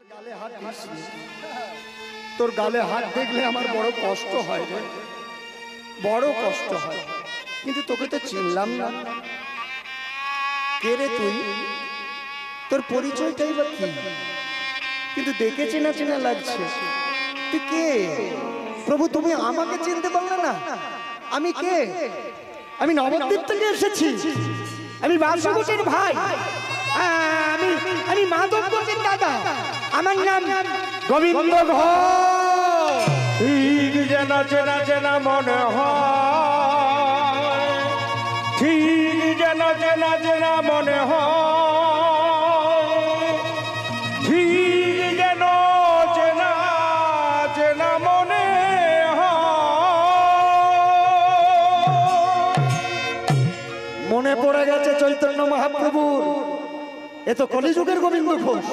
গালে হাত দিস, তোর গালে হাত দেখলে আমার বড় কষ্ট হয় রে, বড় কষ্ট হয়। কিন্তু তোকে তো চিনলাম না, কে রে তুই? তোর পরিচয়টাই বা কি? কিন্তু দেখে চেনা চেনা লাগছে, তুই কে? প্রভু তুমি আমাকে চিনতে পারলে না? আমি কে? আমি নবদ্বীপ থেকে এসেছি, আমি বাসুদেবের ভাই, আমি মাধব ঘোষের দাদা, আমার নাম গোবিন্দ ঘোষ। ঠিক যেন চেনা চেনা মনে হয়, ঠিক যেন চেনা চেনা মনে হয়, ঠিক যেন চেনা চেনা মনে হয়। মনে পড়ে গেছে চৈতন্য মহাপ্রভুর, এ তো কলিযুগের গোবিন্দ ঘোষ।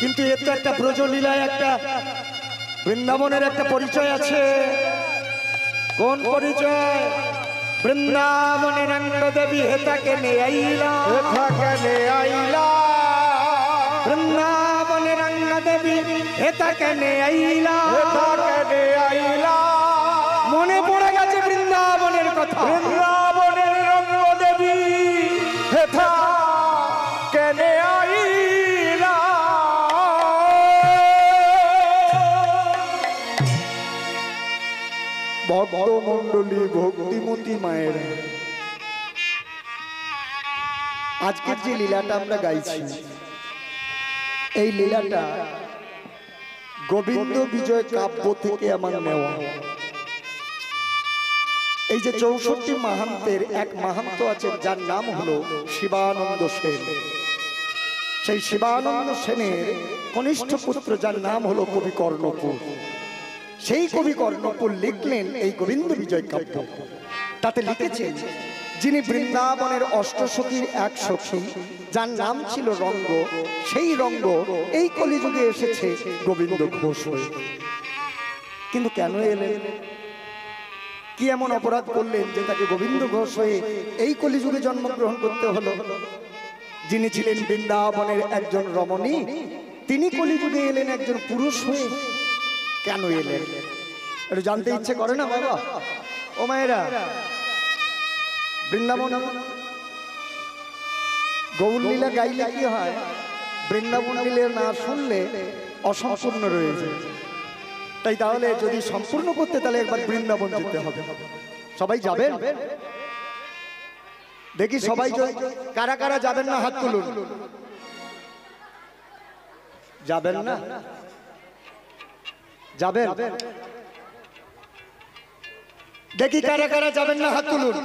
কিন্তু এর তো একটা ব্রজলীলায়, একটা বৃন্দাবনের একটা পরিচয় আছে। কোন পরিচয়? বৃন্দাবনে রঙ্গ দেবী হেতাকে নে আইলা, হেতাকে নে আইলা, বৃন্দাবনে রঙ্গ দেবী হেতাকে নে আইলা, হেতাকে নে আইলা। মনে পড়ে গেছে বৃন্দাবনের কথা। বৃন্দাবনের রঙ্গ দেবী হেথা কেনে আইলা। ভক্তমণ্ডলী, ভক্তিমতী মায়ের, আজকের যে লীলাটা আমরা গাইছি, এই লীলাটা গোবিন্দ বিজয় কাব্য থেকে আমার নেওয়া। এই যে 64 মাহান্তের এক মাহান্ত আছে, যার নাম হলো শিবানন্দ সেন। সেই শিবানন্দ সেনের কনিষ্ঠ পুত্র, যার নাম হলো কবি কর্ণপুর। সেই কবি কর্ণপুর লিখলেন এই গোবিন্দ বিজয় কাব্য। তাতে লিখেছেন, যিনি বৃন্দাবনের অষ্টসখীর এক সখী, যার নাম ছিল রঙ্গ, সেই রঙ্গ এই কলিযুগে এসেছে গোবিন্দ ঘোষ হয়ে। কিন্তু কেন এলেন? কি এমন অপরাধ করলেন যে তাকে গোবিন্দ ঘোষ হয়ে এই কলিযুগে জন্মগ্রহণ করতে হলো? যিনি ছিলেন বৃন্দাবনের একজন রমণী, তিনি কলিযুগে এলেন একজন পুরুষ হয়ে। কেন এলেন একটু জানতে ইচ্ছে করে না বাবা ও মায়েরা? বৃন্দাবন গৌর লীলা গাইলে কি হয়? বৃন্দাবন লীলা না শুনলে অসম্পূর্ণ রয়েছে। তাই তাহলে যদি সম্পূর্ণ করতে, তাহলে একবার বৃন্দাবন যেতে হবে। সবাই যাবেন? দেখি সবাই কারা কারা যাবেন না হাত তুলুন। যাবেন না? যাবেন? দেখি কারা কারা যাবেন না হাত তুলুন।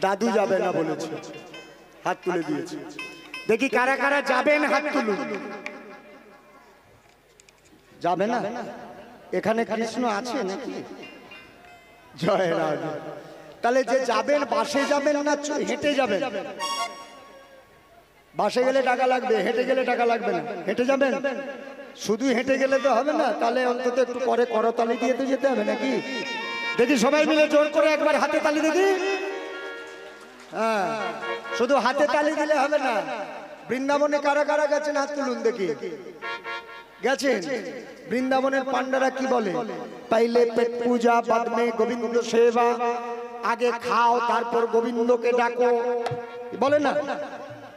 দাদু যাবে না বলেছে, হাত তুলে দিয়েছে। দেখি কারা কারা যাবেন, হাত তুলুন। যাবে না? এখানে কৃষ্ণ আছে নাকি? জয় রাধে। তাহলে যে যাবেন, বাসে যাবেন না হেঁটে যাবেন? বাসে গেলে টাকা লাগবে, হেঁটে গেলে টাকা লাগবে না। হেঁটে যাবেন? শুধু হেঁটে গেলে তো হবে না, তাহলে অন্তত একটু পরে করতালি দিয়ে তো যেতে হবে নাকি? দেখি সবাই মিলে জোর করে একবার হাতে তালি দেখি। হ্যাঁ, শুধু হাতে তালি দিলে হবে না। বৃন্দাবনে কারা কারা গেছেন হাত তুলুন দেখি। গেছেন? বৃন্দাবনের পান্ডারা কি বলে? পাইলে পেট পূজা, বাদ মে গোবিন্দ সেবা। আগে খাও, তারপর গোবিন্দকে ডাকো, বলে না?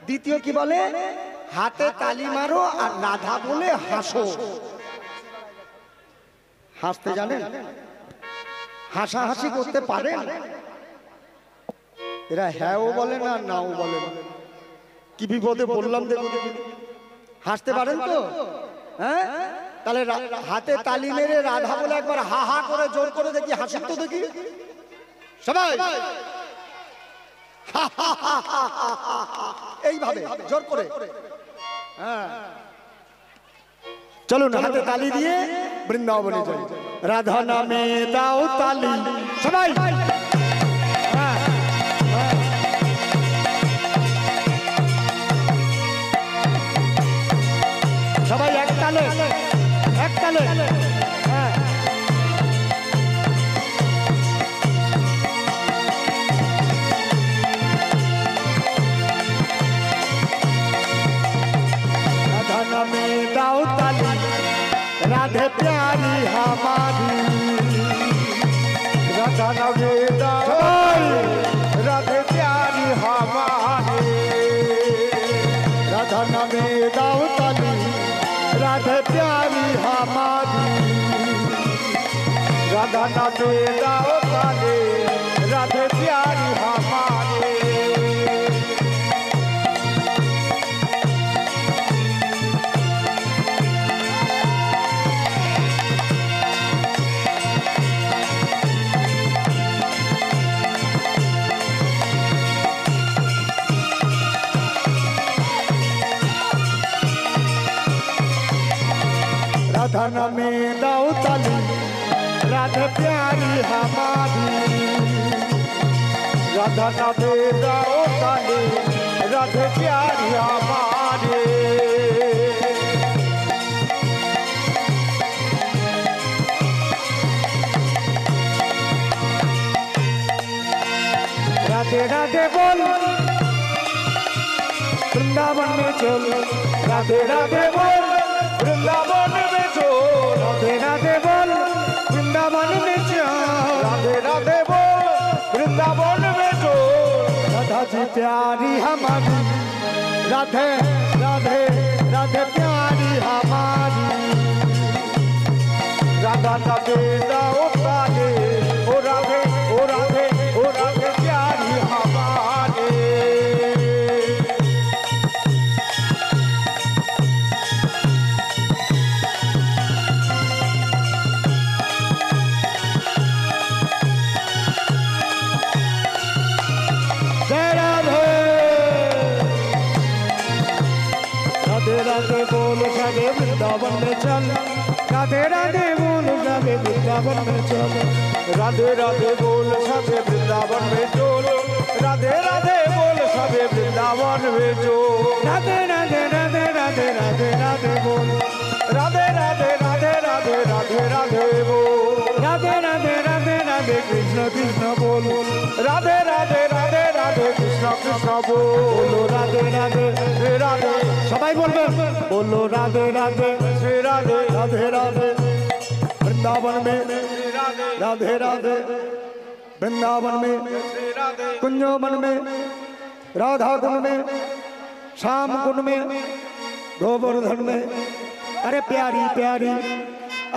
দ্বিতীয় কি বলে? হাতে তালি মারো আর রাধা বলে হাসো। হাসতে জানেন? হাসাহাসি করতে পারেন? এরা হ্যাঁও বলে না, নাও বলে না। কি বিপদে বললাম দেখো। হাসতে পারেন তো? হ্যাঁ, তাহলে হাতে তালি মেরে রাধা বলে একবার হা হা করে জোর করে দেখি, হাসি তো দেখি সবাই। এইভাবে জোর করে, হ্যাঁ, চলুন হাতে তালি দিয়ে বৃন্দাবনে যাই। রাধা নামে দাও তালি, সবাই সবাই এক তালে, এক তালে। হ্যাঁ, राधा नाचे दाओ ताले राधे प्यारी हमारे राधा नामे दाओ ताली राधे प्यारी हमारी राधा नाचे दाओ ताले राधे प्यारी हमारे राधे राधे बोल वृंदावन में चल राधे राधे बोल वृंदावन में चल राधे राधे बोल वृंदावन में चल राधे राधे बोल वृंदावन में चल राधा जी प्यारी हमारी राधे राधे राधे प्यारी हमारी राधा नाचे दाओ ताले ओ राधे ओ राधे ओ राधे प्यारी हमारे जय राधे राधे राधे बोल सगे वृंदावन में चल राधे राधे बोल सगे वृंदावन में चल राधे राधे बोल सबे वृंदावन में चोल राधे राधे बोल सबे वृंदावन में चोल राधे राधे राधे राधे राधे राधे बोल राधे राधे राधे राधे राधे राधे बोल राधे राधे राधे राधे कृष्ण कृष्ण बोल राधे राधे राधे राधे कृष्ण कृष्ण बोलो राधे राधे श्री राधे सबाई बोलबे बोलो राधे राधे श्री राधे राधे राधे वृंदावन में श्री राधे राधे राधे वृंदावन में श्री राधे कुंजवन में राधा कुंड में श्याम कुंड में गोवर्धन में अरे प्यारी प्यारी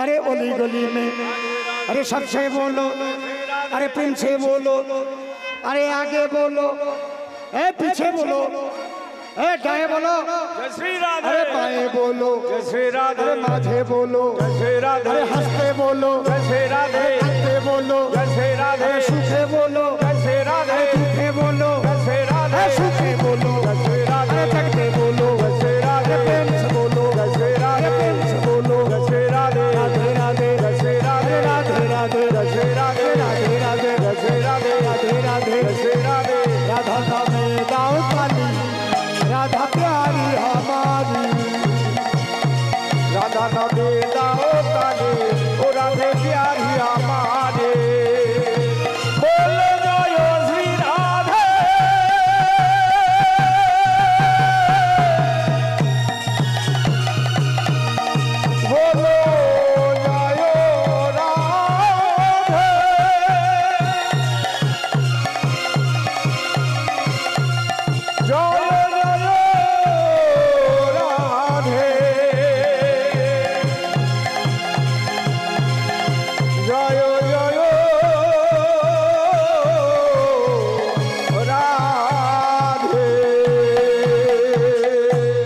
अरे ओली गली में अरे सबसे बोलो अरे प्रेम से बोलो अरे आगे बोलो ए पीछे बोलो ए दाएं बोलो जय श्री राधे अरे बाएं बोलो जय श्री राधे अरे माझे बोलो जय श्री राधे अरे हंसते बोलो जय श्री राधे हंसते बोलो जय श्री राधे अरे सुखे बोलो जय श्री राधे दुखे बोलो जय श्री राधे अरे सुखे बोलो जय श्री राधे अरे जगते बोलो जय श्री राधे प्रेम से बोलो जय श्री राधे प्रेम से बोलो जय श्री राधे राधे राधे जय श्री राधे राधे राधे जय श्री राधे राधे राधे जय श्री राधे राधे राधे जय श्री राधे राधा नामे दाओ ताली राधा प्यारी हमारी राधा नाचे दाओ ताले ओ राधे प्यारी हमारे बोलो जय श्री राधे बोलो जय राधे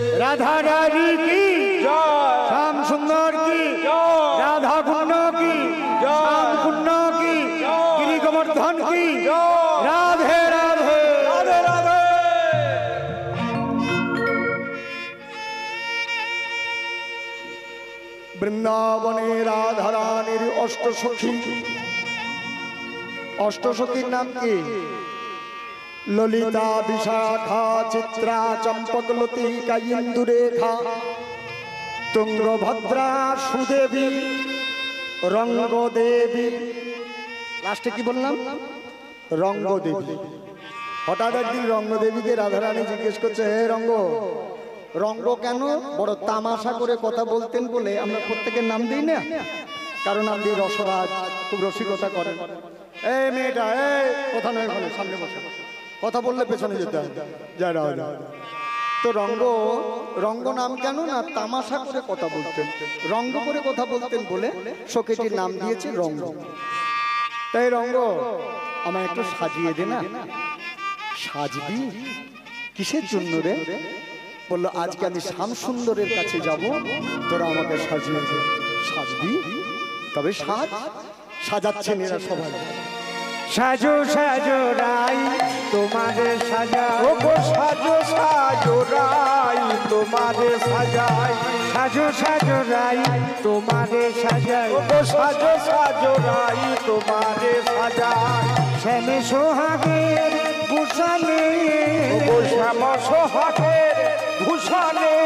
जय राधा रानी की श्याम सुंदर की राधा कुंड की श्याम कुंड की गिरी गोवर्धन की राधे राधे राधे राधे বৃন্দাবনে রাধা রানীর অষ্টসখী অষ্টসখীর নাম কি ললিতা বিশাখা চিত্রা চম্পকলতিকা ইন্দুরেখা তুঙ্গভদ্রা সুদেবী রঙ্গদেবী লাস্টে কি বললাম রঙ্গদেবী হঠাৎ একদিন রঙ্গদেবীকে রাধারানী জিজ্ঞেস করছে হে রঙ্গ রঙ্গ কেন বড় তামাশা করে কথা বলতেন বলে আমরা প্রত্যেকের নাম দিই না কারণ আপনি রসরাজ খুব রসিকতা করেন এই মেয়েটা এই কথা নয় ওখানে সামনে বসে কথা বললে পেছনে যেতে হয় জয় রাধা তো রঙ্গ রঙ্গ নাম কেন না তামাশা করে কথা বলতেন রঙ্গ করে কথা বলতেন বলে সখীটির নাম দিয়েছে রঙ্গ তাই রঙ্গ আমায় একটু সাজিয়ে দে না। সাজবি? কিসের জন্য রে? বললো আজকে আমি শ্যাম সুন্দরের কাছে যাব, তোরা আমাকে সাজিয়ে দে। সাজবি? তবে সাজ। সাজাচ্ছেন এরা সবাই। সাজো সাজো রাই তোমারে সাজাই, ও গো সাজো সাজো রাই তোমারে সাজাই, সাজো সাজো রাই তোমারে সাজাই, ও গো সাজো সাজো রাই তোমারে সাজাই। শ্যামে সোহাগের ভূষণে, ও গো শ্যাম সোহাগের ভূষণে,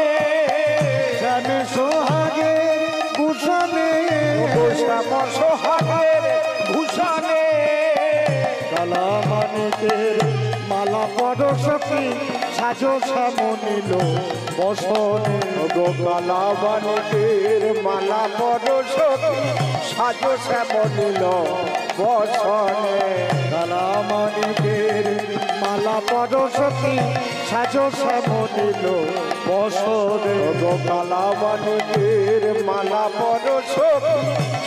শ্যামে সোহাগের ভূষণে, ও গো শ্যাম সোহাগের ভূষণে। কালা মানিকের মালা পরশকি সাজো শ্যামনীল বসনে, গো কালা মানিকের মালা পরশকি সাজো শ্যামনীল বসনে। কালা মানিকের মালা পরশকি সাজো শ্যামনীল বসনে, গো কালা মানিকের মালা পরশকি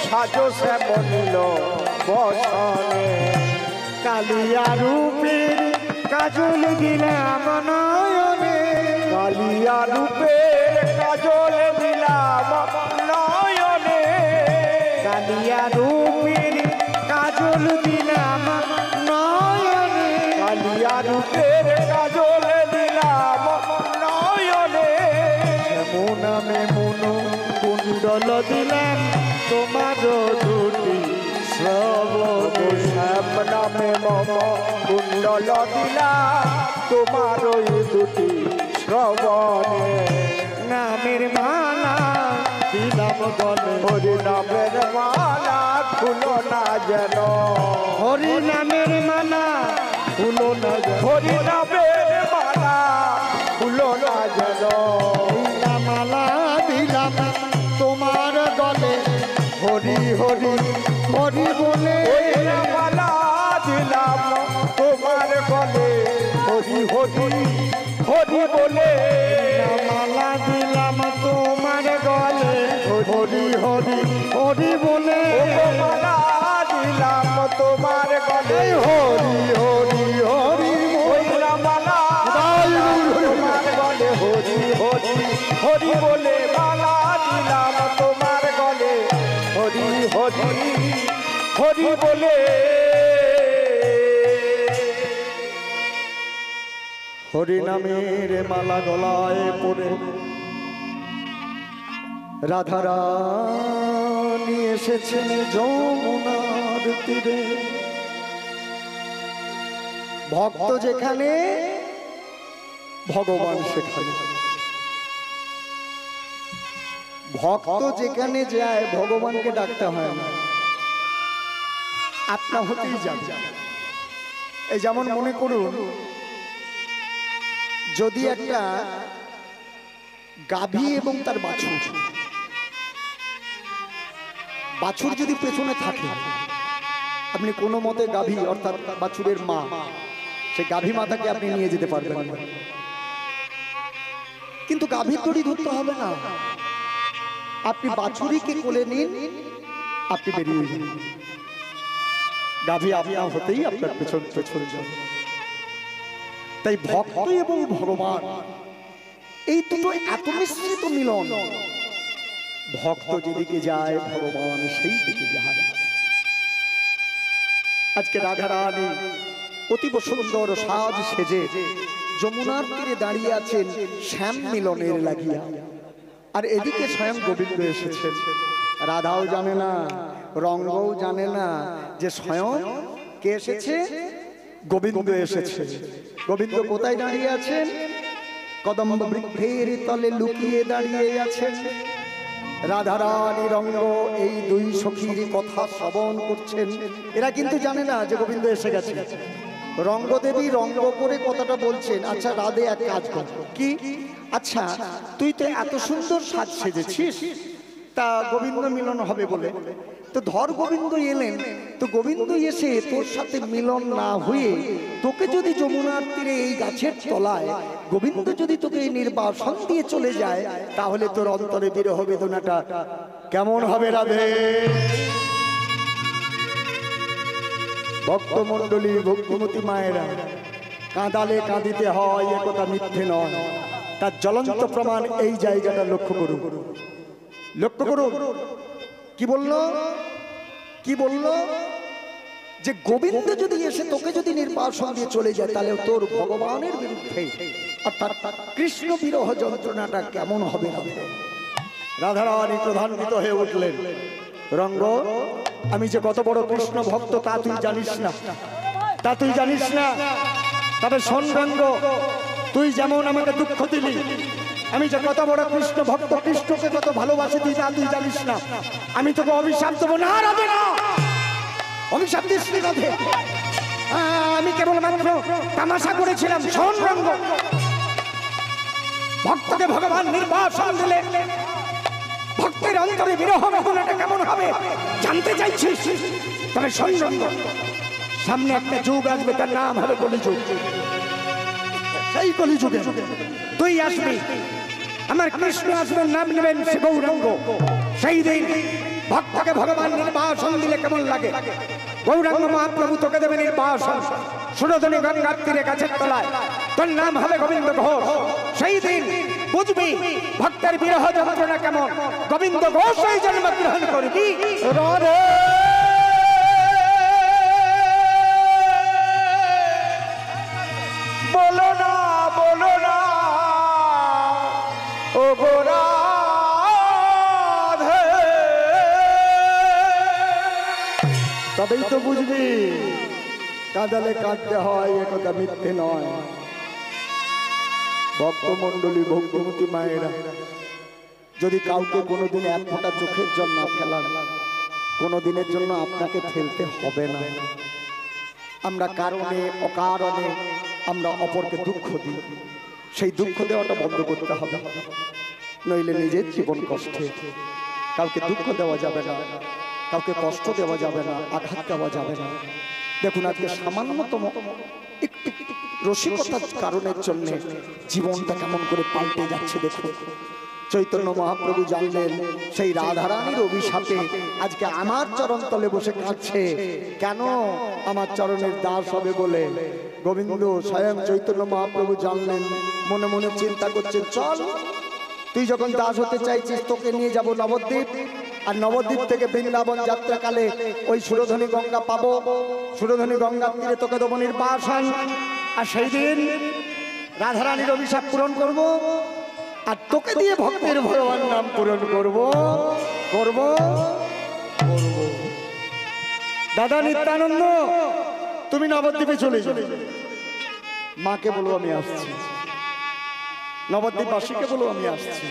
সাজো শ্যামনীল বসনে। কালিয়া রূপের কাজল দিলাম নয়নে, কালিয়া রূপের কাজল দিলাম নয়নে, কালিয়া রূপের কাজল দিলাম নয়নে, কালিয়া রূপের কাজল দিলাম নয়নে। শ্যাম নামে মনো কুণ্ডল দিলাম তোমার দুটি শ্রবণ, শ্যাম নামে মম কুণ্ডল দিলাম তোমার ওই দুটি শ্রবণে। নামের মালা দিলাম গলে, হরি নামের মালা খুলো না যেন, হরি নামের মালা খুলো না যেন, হরি নামের মালা খুলো না যেন। মালা দিলাম তোমার গলে, হরি হরি হরি বলে, মালা দিলাম তোমার গলে, হরি হরি হরি বলে। মালা দিলাম তোমার গলে, হরি হরি হরি বলে, মালা দিলাম তোমার গলে, হরি হরি হরি বলে। মালা তোমার গলে, হরি হরি হরি বলে, মালা দিলাম তোমার গলে, হরি হরি হরি বলে। হরি নামের মালা গলায় পরে রাধারানী এসেছেন যমুনার তীরে। ভক্ত যেখানে ভগবান সেখানে, ভক্ত যেখানে যায় ভগবানকে ডাকতে হয় না, আপনা হতেই যাবে। এই যেমন মনে করুন, যদি একটা গাভী এবং তার বাছুর, বাছুর যদি পেছনে থাকে, আপনি কোনো মতে গাভী অর্থাৎ বাছুরের মা, সেই গাভী মাতাকে আপনি নিয়ে যেতে পারবেন না। কিন্তু গাভীর দড়ি ধরতে হবে না, আপনি বাছুরিকে কোলে নিন, আপনি বেরিয়ে যান, গাভী আপনা হতেই আপনার পেছন পেছন যাবে। তাই ভক্ত এবং ভগবান এই দুটো এত মিশ্রিত মিলন, ভক্ত যেদিকে যায় ভগবান সেই দিকে যায়। আজকে রাধারানী অতীব সুন্দর সাজ সেজে যমুনার তীরে দাঁড়িয়ে আছেন শ্যাম মিলনের লাগিয়া, আর এদিকে স্বয়ং গোবিন্দ এসেছেন। রাধাও জানে না, রঙ্গও জানে না যে স্বয়ং কে এসেছে, গোবিন্দ এসেছে। গোবিন্দ কোথায় দাঁড়িয়ে আছেন? কদম্ব বৃক্ষের তলে লুকিয়ে দাঁড়িয়ে আছেন। রাধারানী রঙ্গ এই দুই সখীর কথা শ্রবণ করছেন। এরা কিন্তু জানে না যে গোবিন্দ এসে গেছে। রঙ্গদেবী রঙ্গ করে কথাটা বলছেন, আচ্ছা রাধে এক কাজ কর, কি? আচ্ছা তুই তো এত সুন্দর সাজ সেজেছিস, তা গোবিন্দ মিলন হবে বলে তো ধর গোবিন্দ এলেন, তো গোবিন্দ এসে তোর সাথে মিলন না হয়ে তোকে যদি যমুনার তীরে এই গাছের তলায় গোবিন্দ যদি তোকে এই নির্বাসন দিয়ে চলে যায়, তাহলে তোর অন্তরে বিরহ বেদনাটা কেমন হবে রাধে? ভক্তমণ্ডলী ভক্তিমতী মায়েরা, কাঁদালে কাঁদিতে হয় এ কথা মিথ্যে নয়। তার জ্বলন্ত প্রমাণ এই জায়গাটা লক্ষ্য করুন, লক্ষ্য করুন। কি বললো, কি বললো? যে গোবিন্দ যদি এসে তোকে যদি নির্বাসন দিয়ে চলে যায়, তাহলে তোর ভগবানের বিরুদ্ধে অর্থাৎ কৃষ্ণ বিরহ যন্ত্রণাটা কেমন হবে না। রাধারানী প্রধান্বিত হয়ে উঠলেন, রঙ্গ আমি যে কত বড় কৃষ্ণ ভক্ত তা তুই জানিস না, তা তুই জানিস না। তবে শোন রঙ্গ, তুই যেমন আমাকে দুঃখ দিলি, আমি যে কত বড় কৃষ্ণ ভক্ত, কৃষ্ণকে কত ভালোবাসি তুই তা তুই জানিস না। আমি তোকে অভিশাপ দেবো না, রাধে না, অভিশাপ দিস নি রাধে। আমি কেবল মাত্র তামাশা করেছিলাম। শোন রঙ্গ, ভক্তকে ভগবান নির্বাসন দিলে ভক্তের অন্তরে বিরহ বেদনাটা কেমন হবে জানতে চাইছিস? তবে শোন রঙ্গ, সামনে একটা যুগ আসবে, তার নাম হবে কলিযুগ। সেই কলিযুগে তুই আসবি, আমার কৃষ্ণ আসবেন, নাম নেবেন সে গৌরাঙ্গ। সেই দিন ভক্তকে ভগবান নির্বাসন দিলে কেমন লাগে? গৌরাঙ্গ মহাপ্রভু তোকে দেবে নির্বাসন, সুরধনী গঙ্গার তীরে গাছের তলায়, তোর নাম হবে গোবিন্দ ঘোষ। সেই দিন বুঝবি ভক্তের বিরহ যন্ত্রণা কেমন। গোবিন্দ ঘোষ এই জন্মগ্রহণ করবি। রাধে বলো না, বলো না ও রাধে, তবেই তো বুঝবি কাঁদালে কাঁদতে হয় এ কথা মিথ্যে নয়। ভক্তমণ্ডলী ভক্তিমতী মায়েরা, যদি কাউকে কোনোদিন এক ফোঁটা চোখের জল না ফেলান, কোনোদিনের জন্য আপনাকে ফেলতে হবে না। আমরা কারণে অকারণে আমরা অপরকে দুঃখ দিই, সেই দুঃখ দেওয়াটা বন্ধ করতে হবে, নইলে নিজের জীবন কষ্টে। কাউকে দুঃখ দেওয়া যাবে না, কাউকে কষ্ট দেওয়া যাবে না, আঘাত দেওয়া যাবে না। দেখুন আজকে সামান্যতম একটু রসিকতার কারণের জন্য জীবনটা কেমন করে পাল্টে যাচ্ছে। দেখুন চৈতন্য মহাপ্রভু জানলেন সেই রাধারানীর অভিশাপে আজকে আমার চরণ তলে বসে কাঁদছে। কেন? আমার চরণের দাস হবে বলে। গোবিন্দ স্বয়ং চৈতন্য মহাপ্রভু জানলেন, মনে মনে চিন্তা করছে, চল তুই যখন দাস হতে চাইছিস তোকে নিয়ে যাব নবদ্বীপ, আর নবদ্বীপ থেকে বৃন্দাবন যাত্রাকালে ওই সুরধনী গঙ্গা পাবো, সুরধনী গঙ্গার তীরে তোকে দেবো নির্বাসন। আর সেই দিন রাধারানীর অভিশাপ পূরণ করব, আর তোকে দিয়ে ভক্তের ভগবান নাম পূরণ করব করব করব। দাদা নিত্যানন্দ, তুমি নবদ্বীপে চলে যাও, মাকে বলো আমি আসছি, নবদ্বীপবাসীকে বলো আমি আসছি।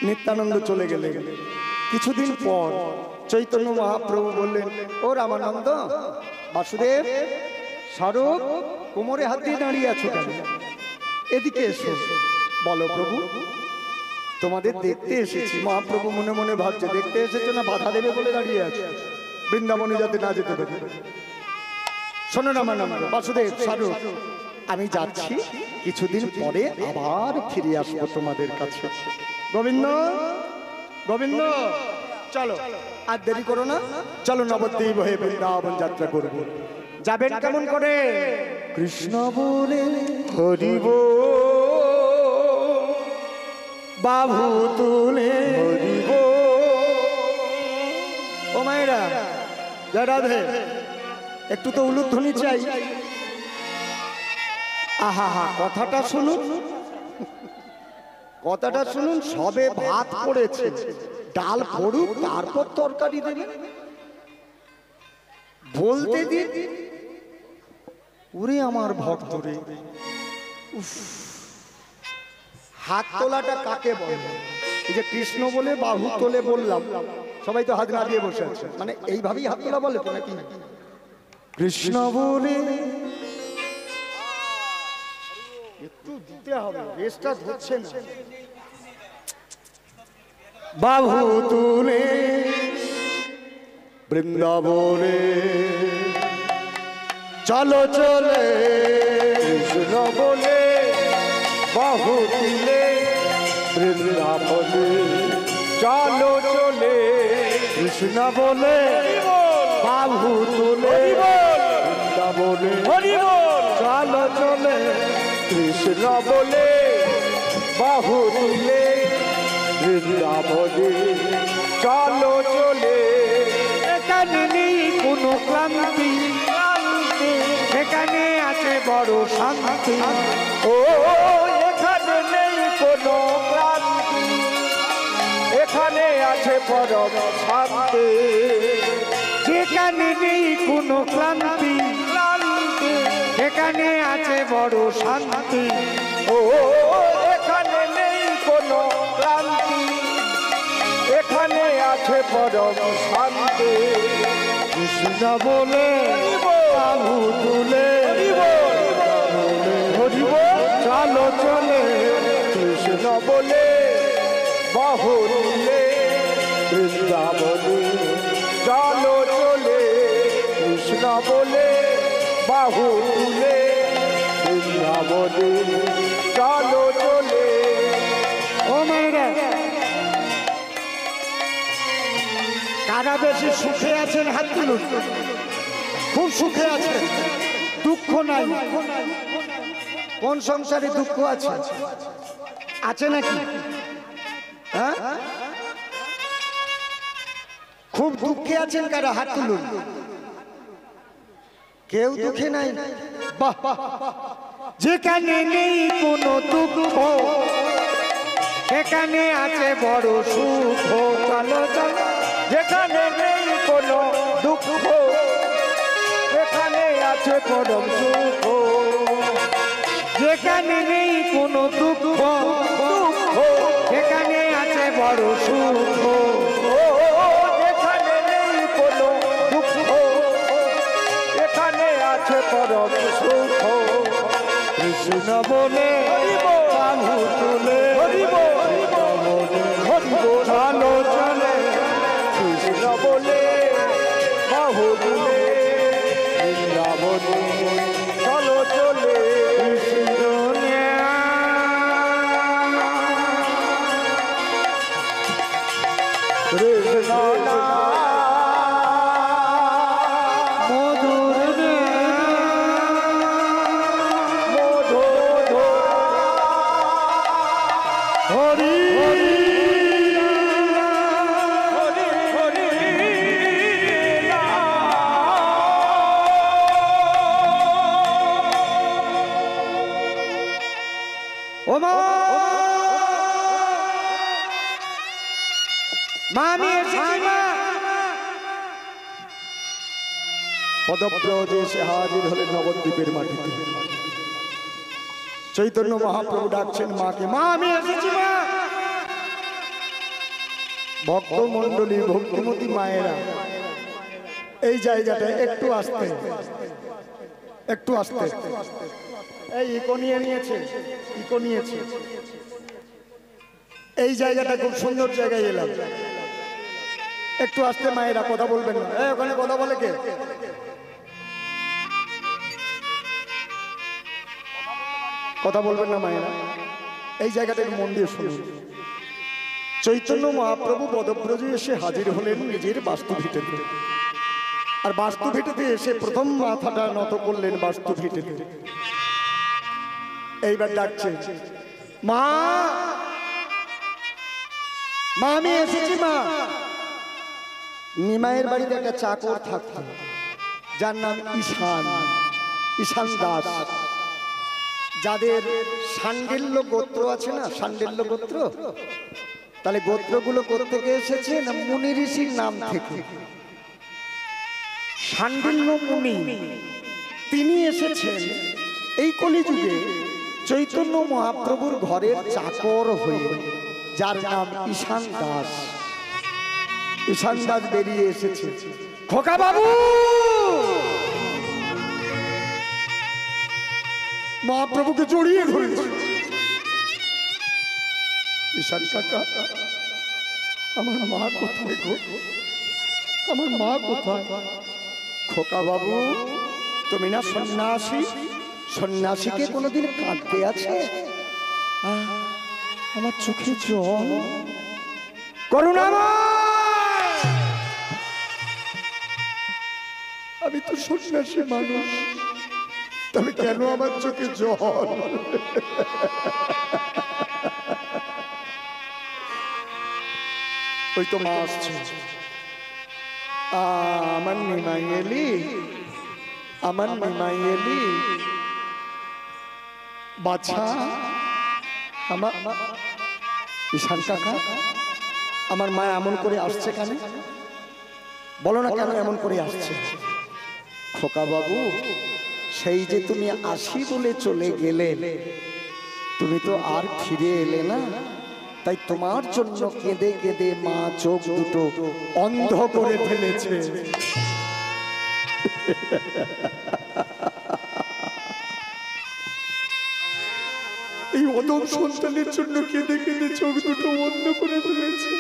নিত্যানন্দ চলে গেলে কিছুদিন পর চৈতন্য মহাপ্রভু বললেন, ও রামানন্দ, বাসুদেব, স্বরূপ, কোমরে হাত দিয়ে দাঁড়িয়ে আছো কেন? এদিকে এসো। বলো প্রভু, তোমাদের দেখতে এসেছি। মহাপ্রভু মনে মনে ভাবছে, দেখতে এসেছো না বাধা দেবে বলে দাঁড়িয়ে আছে, বৃন্দাবনে যাতে না যেতে দেবে। শোনো রামানন্দ, বাসুদেব, স্বরূপ, আমি যাচ্ছি, কিছুদিন পরে আবার ফিরে আসবো তোমাদের কাছে। গোবিন্দ, গোবিন্দ, চলো আর দেরি করো না, চলো নবদ্বীপ হয়ে বৃন্দাবন যাত্রা করবো। যাবেন কেমন করে? কৃষ্ণ বলে হরিব বাহু তুলে হরিব। ও মায়েরা, জয় রাধে, একটু তো উলুধ্বনি চাই। আহা হা, কথাটা শুনুন, কথাটা শুনুন। সবে ভাত পড়েছে, ডাল পড়ুক, তারপর তরকারি দেবে, বলতে দিন। ওরে আমার ভক্ত রে, হাত তোলাটা কাকে বলে? এই যে কৃষ্ণ বলে বাহু তোলে বললাম, সবাই তো হাত না দিয়ে বসে আছে, মানে এইভাবেই হাত তোলা বলে তো নাকি? কৃষ্ণ বলে একটু দিতে হবে, রেসটা ধরছে না। বাহু তুলে বৃন্দাবনে চলো চলে, কৃষ্ণ বলে বাহু তুলে বৃন্দাবনে চলো চলে। কৃষ্ণ বলে বাহু তুলে বৃন্দাবনে চলো চলে কৃষ্ণ বলে বাহু তুলে বৃন্দাবনে চলো চলে। এখানে নেই কোনো ক্লান্তি, এখানে আছে বড় শান্তি। ও এখানে নেই কোনো ক্লান্তি, এখানে আছে পরম শান্তি। যেখানে নেই কোনো ক্লান্তি, এখানে আছে বড় শান্তি। ও এখানে নেই কোনো ক্লান্তি, এখানে আছে পরম শান্তি। কৃষ্ণ বলে বাহু তুলে হরিব চলো চলে কৃষ্ণ বলে বাহু তুলে বৃন্দাবনে চলো চলে কৃষ্ণ বলে বাহু তুলে বৃন্দাবনে চলো চলে। ও মেয়েরা, কারা বেশি সুখে আছেন হাত তুলুন। খুব সুখে আছেন, দুঃখ নাই। কোন সংসারে দুঃখ আছে? আছে নাকি? হ্যাঁ, খুব দুঃখে আছেন কারা হাত তুলুন। কেউ দুঃখে নাই? বাহ, যেখানে নেই কোনো দুঃখ, সেখানে আছে বড় সুখ। চলো চলো, যেখানে নেই কোনো দুঃখ, সেখানে আছে পরম সুখ। যেখানে নেই কোনো দুঃখ, সেখানে আছে বড় সুখ। যেখানে নেই কোনো দুঃখ, এখানে আছে পরম সুখ। কৃষ্ণ বলে বাহু তুলে চলো চলে কৃষ্ণ বলে বাহু তুলে বৃন্দাবনে চলো চলে। কৃষ্ণ কৃষ্ণ মধুর মধুর হরি পদব্রজে এসে হাজির হলেন নবদ্বীপের মাটিতে। চৈতন্য মহাপ্রভু ডাকছেন মাকে, মা আমি এসেছি মা। ভক্ত মন্ডলী ভক্তিমতী মায়েরা এই জায়গাটায় একটু আসতে, একটু আসতে। এই ইকো নিয়ে নিয়েছে, ইকো নিয়েছে। এই জায়গাটা খুব সুন্দর জায়গায় এলাম। একটু আসতে মায়েরা, কথা বলবেন না। ওখানে কথা বলে কে? কথা বলবেন না মায়েরা। এই জায়গাটা একটু মন দিয়ে শুনুন। চৈতন্য মহাপ্রভু পদব্রজে এসে হাজির হলেন নিজের বাস্তু ভিটেতে। আর বাস্তু ভিটেতে এসে প্রথম মাথাটা নত করলেন বাস্তু ভিটেতে। এইবার ডাকছে, মা মা আমি এসেছি মা। নিমাইয়ের বাড়িতে একটা চাকর থাকতো, যার নাম ঈশান, ঈশান দাস। যাদের সান্ডিল্য গোত্র আছে না, সান্ডিল্য গোত্র, তাহলে গোত্রগুলো কোত্থেকে এসেছে না? মুনি ঋষির নাম থেকে। সান্ডিল্য মুনি তিনি এসেছেন এই কলিযুগে চৈতন্য মহাপ্রভুর ঘরের চাকর হয়ে, যার নাম ঈশান দাস। ঈশান দাস বেরিয়ে এসেছে, খোকা বাবু। মহাপ্রভুকে জড়িয়ে ধরেছে। ঈশান কাকা, আমার মা কোথায় গো? আমার মা কোথায়? খোকা বাবু, তুমি না সন্ন্যাসী, সন্ন্যাসীকে কোনোদিন কাঁদতে আছে? আমার চোখে জল, করুণাময়। আমি তো সন্ন্যাসী মানুষ, তবে কেন আমার চোখে জল? ওই তো মা আসছে। আমার নিমাই এলি, আমার নিমাই এলি বাছা। আমার ঈশান কাকা, আমার মা এমন করে আসছে কেন? বলো না কেন এমন করে আসছে? খোকা বাবু, সেই যে তুমি আসি বলে চলে গেলে, তুমি তো আর ফিরে এলে না, তাই তোমার জন্য কেঁদে কেঁদে মা চোখ দুটো অন্ধ করে ফেলেছে। এই অদম সন্তানের জন্য কেঁদে কেঁদে চোখ দুটো বন্ধ করে ফেলেছে।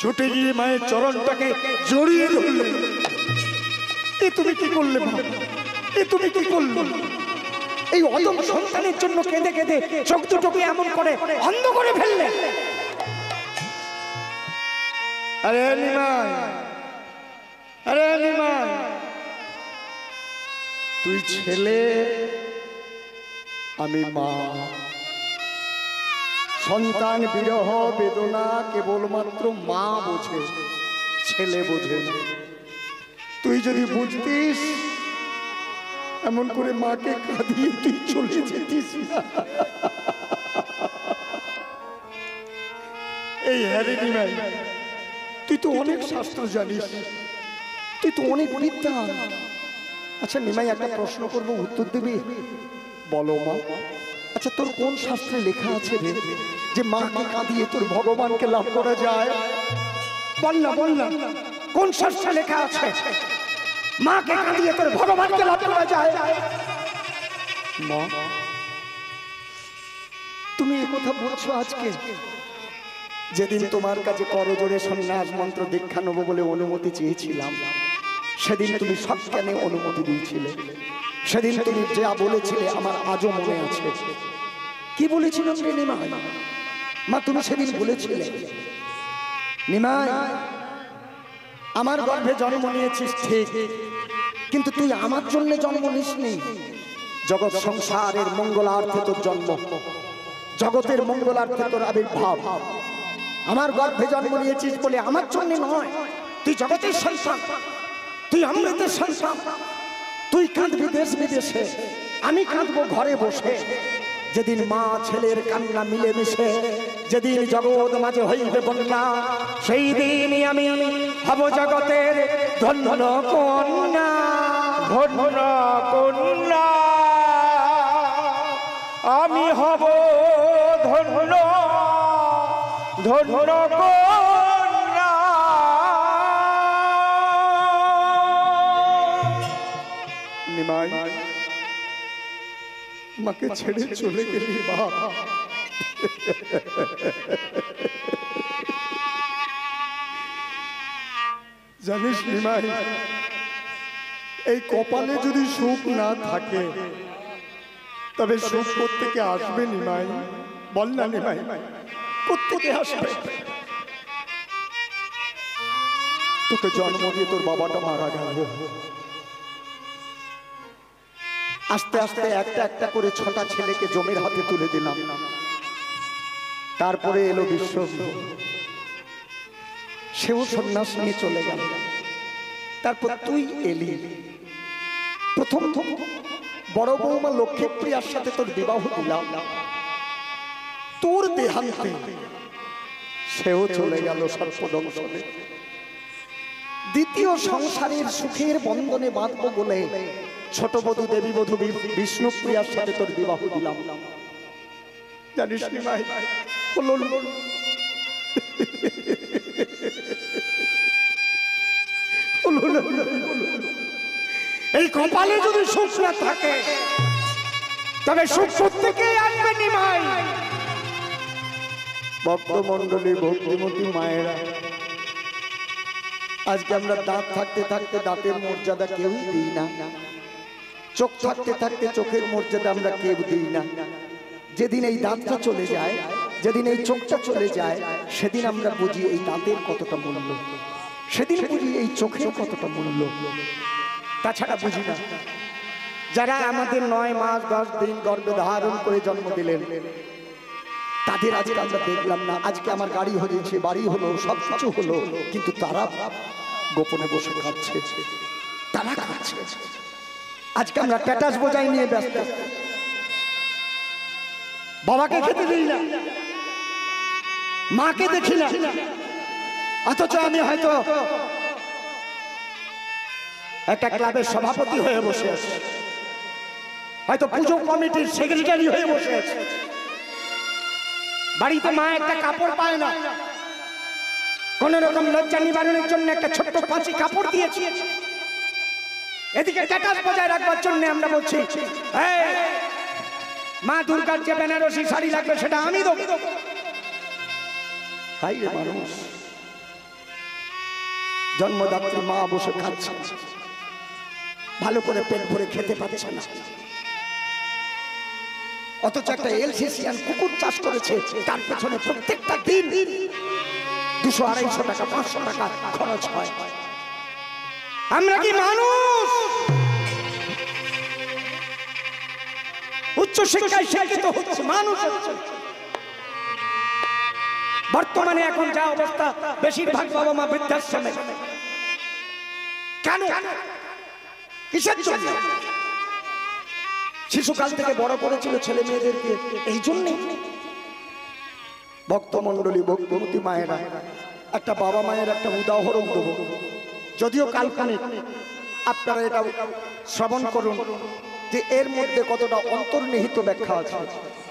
ছুটে গিয়ে মায়ের চরণটাকে জড়িয়ে ধরলেন। এ তুমি কি করলে মা? এ তুমি কি করলে? এই অদম সন্তানের জন্য কেঁদে কেঁদে চোখ দুটোকে এমন করে অন্ধ করে ফেললে। আরে নিমাই, আরে নিমাই, তুই ছেলে, আমি মা। সন্তান বিরহ বেদনা কেবলমাত্র মা বোঝে, ছেলে বোঝে না। তুই যদি বুঝতিস, এমন করে মাকে কাঁদিয়ে তুই চলে যেতিস না। এই হ্যারে নিমাই, তুই তো অনেক শাস্ত্র জানিস, তুই তো অনেক বিদ্বান। আচ্ছা নিমাই, একটা প্রশ্ন করবো, উত্তর দিবি? বলো মা। আচ্ছা, তোর কোন শাস্ত্রে লেখা আছে রে যে মাকে কাঁদিয়ে তোর ভগবানকে লাভ করা যায়? বল না, বল না, কোন শাস্ত্রে লেখা আছে মাকে কাঁদিয়ে তোর ভগবানকে লাভ করা যায়? মা, তুমি এই কথা বলছো আজকে, যেদিন তোমার কাছে করজোড়ে সন্ন্যাস মন্ত্র দীক্ষা নেবো বলে অনুমতি চেয়েছিলাম, সেদিন তুমি সজ্ঞানে অনুমতি দিয়েছিলে। সেদিন তুমি যা বলেছিলে আমার আজও মনে আছে। কি বলেছিলাম রে নিমাই? মা, তুমি সেদিন বলেছিলে, নিমাই, আমার গর্ভে জন্ম নিয়েছিস ঠিক, কিন্তু তুই আমার জন্য জন্ম নিসনি। জগৎ সংসারের মঙ্গলার্থে তোর জন্ম, জগতের মঙ্গলার্থে তোর আবির্ভাব। আমার গর্ভে জন্ম নিয়েছিস বলে আমার জন্য নয়। তুই জগতের সন্তান, তুই অমৃতের সন্তান। তুই কাঁদবি দেশ বিদেশে, আমি কাঁদবো ঘরে বসে। যেদিন মা ছেলের কান্না মিলে মিশে, যেদিন জগৎ মাঝে হইবে বন্যা, সেই দিনই আমি হব জগতের ধন্য কন্যা। ধন্য কন্যা আমি হব, ধন্য ধন্য কন্যা। নিমাই, মাকে ছেড়ে চলে গেলি বাপ। জানিস নিমাই, এই কপালে যদি সুখ না থাকে, তবে সুখ কোত্থেকে আসবে নিমাই? বল না নিমাই, কোত্থেকে আসবে? তোকে জন্ম দিয়ে তোর বাবাটা মারা গেল। আস্তে আস্তে একটা একটা করে 6টা ছেলেকে জমির হাতে তুলে দিলাম। তারপরে এলো বিশ্ব, সেও সন্ন্যাস নিয়ে চলে গেল। তারপর তুই এলি। প্রথম বড় বৌমা লক্ষ্মীপ্রিয়ার সাথে তোর বিবাহ দিলাম। তোর দেহান্তে সেও চলে গেল সর্পদংশনে। দ্বিতীয় সংসারের সুখের বন্ধনে বাঁধবো বলে ছোট বধূ দেবী বধূ বিষ্ণুপ্রিয়ার সাথে তোর বিবাহ দিলাম। জানিস নি ভাই, হলো এই কপালে যদি সুখ না থাকে, তবে সুখ থেকে আসবে নি ভাই। ভক্তমন্ডলী, ভক্তিমতী মায়েরা, আজকে আমরা দাঁত থাকতে থাকতে দাঁতের মর্যাদা কেউ দিই না, চোখ থাকতে থাকতে চোখের মর্যাদা আমরা কেউ দিই না। যেদিন এই দাঁতটা চলে যায়, যেদিন এই চোখটা চলে যায় সেদিন আমরা বুঝি এই দাঁতের কতটা মূল্য, সেদিন বুঝি এই চোখের কতটা মূল্য, তাছাড়া বুঝি না। যারা আমাদের 9 মাস 10 দিন গর্ভে ধারণ করে জন্ম দিলেন তাদের আজকে আমরা দেখলাম না। আজকে আমার গাড়ি হয়েছে, বাড়ি হলো, সব কিছু হলো, কিন্তু তারা গোপনে বসে খাচ্ছে, তারা খাচ্ছে। আজকে আমরা স্ট্যাটাস বোঝাই নিয়ে ব্যস্ত, বাবাকে খেতে দিই না, মাকে দেখি না, অথচ আমি হয়তো একটা ক্লাবের সভাপতি হয়ে বসে আছি, হয়তো পুজো কমিটির সেক্রেটারি হয়ে বসে আছি। বাড়িতে মা একটা কাপড় পায় না, কোন রকম লজ্জা নিবারণের জন্য একটা ছোট্ট পাঁচি কাপড় দিয়েছি। এদিকে স্ট্যাটাস বজায় রাখবার জন্য আমরা বলছি মা দুর্গার যে বেনারসি শাড়ি লাগবে সেটা আমি দেবো। তাই রে মানুষ, জন্মদাত্রী মা বসে খাচ্ছে, ভালো করে পেট ভরে খেতে পারছে না, অথচ একটা এলসিসিয়ান কুকুর চাষ করেছে, তার পেছনে প্রত্যেকটা দিন 200-250 টাকা 500 টাকা খরচ হয়। আমরা কি মানুষ? উচ্চ শিক্ষায় শিক্ষিত হচ্ছে, মানুষ হচ্ছে। বর্তমানে এখন যা অবস্থা, বেশিরভাগ বাবা মা বৃদ্ধাশ্রমে। কেন? কিসের জন্য? শিশুকাল থেকে বড় করেছিল ছেলে মেয়েদেরকে এই জন্য। ভক্তমণ্ডলী, ভক্তমতী মায়েরা, একটা বাবা মায়ের একটা উদাহরণ দেব, যদিও কাল্পনিক, আপনারা এটা শ্রবণ করুন যে এর মধ্যে কতটা অন্তর্নিহিত ব্যাখ্যা আছে,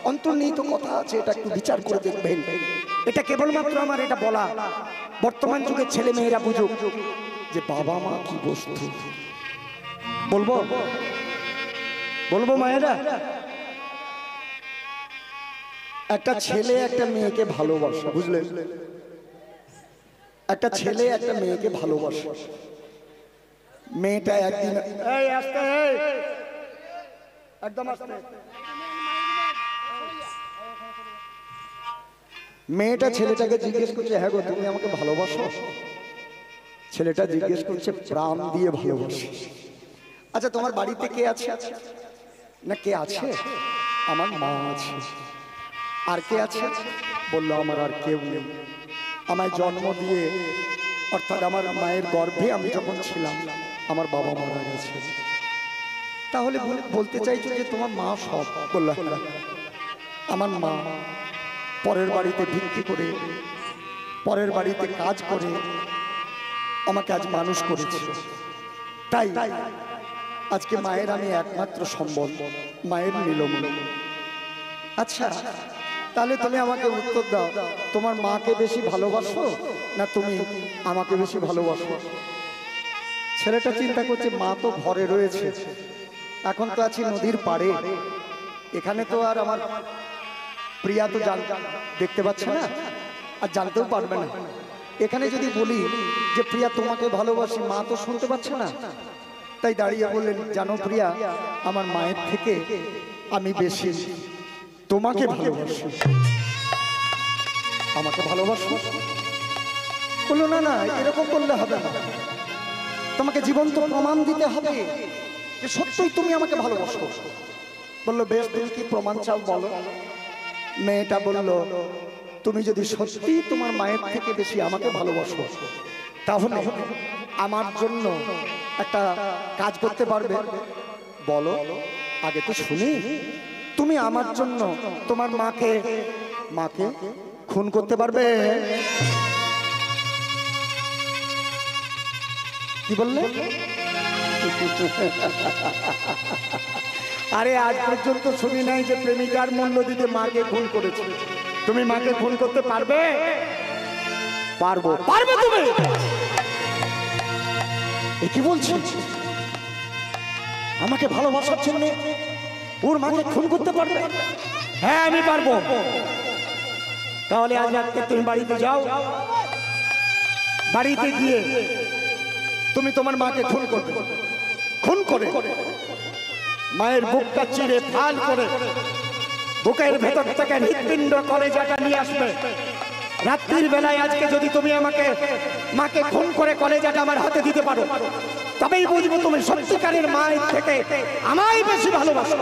অন্তর্নিহিত কথা আছে, এটা একটু বিচার করে দেখবেন। এটা কেবলমাত্র আমার এটা বলা, বর্তমান যুগের ছেলে মেয়েরা বুঝুক যে বাবা মা কি বস্তু। বলবো বলবো মায়েরা, একটা ছেলে একটা মেয়েকে ভালোবাসে, বুঝলেন? একটা ছেলে একটা মেয়েকে ভালোবাসে। মেয়েটা একদিন একদম মেয়েটা ছেলেটাকে জিজ্ঞেস করছে, হ্যাঁ গো তুমি আমাকে ভালোবাসো? ছেলেটা জিজ্ঞেস করছে, প্রাণ দিয়ে ভালোবাসি। আচ্ছা তোমার বাড়িতে কে আছে? না কে আছে? আমার মা আছে। আর কে আছে? বললো আমার আর কেউ নেই, আমায় জন্ম দিয়ে, অর্থাৎ আমার মায়ের গর্ভে আমি যখন ছিলাম আমার বাবা মারা গেছে। তাহলে বলতে চাইছো যে তোমার মা সব? বললো আমার মা পরের বাড়িতে ভিক্ষি করে, পরের বাড়িতে কাজ করে আমাকে আজ মানুষ করেছে। তাই আজকে মায়ের আমি একমাত্র সম্বল, মায়ের নিলমূল। আচ্ছা তাহলে তুমি আমাকে উত্তর দাও, তোমার মাকে বেশি ভালোবাসো না তুমি আমাকে বেশি ভালোবাসো? ছেলেটা চিন্তা করছে, মা তো ঘরে রয়েছে, এখন তো আছি নদীর পাড়ে, এখানে তো আর আমার প্রিয়া তো দেখতে পাচ্ছে না, আর জানতেও পারবে না। এখানে যদি বলি যে প্রিয়া তোমাকে ভালোবাসি, মা তো শুনতে পাচ্ছে না। তাই দাঁড়িয়ে বললেন, জানো প্রিয়া, আমার মায়ের থেকে আমি বেশি তোমাকে ভালোবাসি। আমাকে ভালোবাসো? বললো না না, এরকম বললে হবে না, তোমাকে জীবন্ত প্রমাণ দিতে হবে যে সত্যই তুমি আমাকে ভালোবাসো। বললো বেশ, তুমি কি প্রমাণ চাও বলো। মেয়েটা বলল, তুমি যদি সত্যি তোমার মায়ের থেকে বেশি আমাকে ভালোবাসো তাহলে আমার জন্য একটা কাজ করতে পারবে? বলো, আগে তো শুনি। তুমি আমার জন্য তোমার মাকে খুন করতে পারবে? কি বললে? আরে আজ পর্যন্ত শুনি নাই যে প্রেমিকার মূল্য দিতে মাকে খুন করেছে। তুমি মাকে খুন করতে পারবে? পারবো। পারবে তুমি? এ কি বলছিস? আমাকে ভালোবাসার জন্য ওর মাকে খুন করতে পারবে? হ্যাঁ আমি পারবো। তাহলে আজ রাতে তুমি বাড়িতে যাও, বাড়িতে গিয়ে তুমি তোমার মাকে খুন করবে। খুন করে মায়ের বুকটা চিরে ফাল করে বুকের ভেতর থেকে হৃৎপিণ্ড কলেজাটা নিয়ে আসবে। রাত্রির বেলায় আজকে যদি তুমি আমাকে মাকে খুন করে কলেজাটা আমার হাতে দিতে পারো, তবেই বুঝবো তুমি সত্যিকারের মায়ের থেকে আমায় বেশি ভালোবাসো।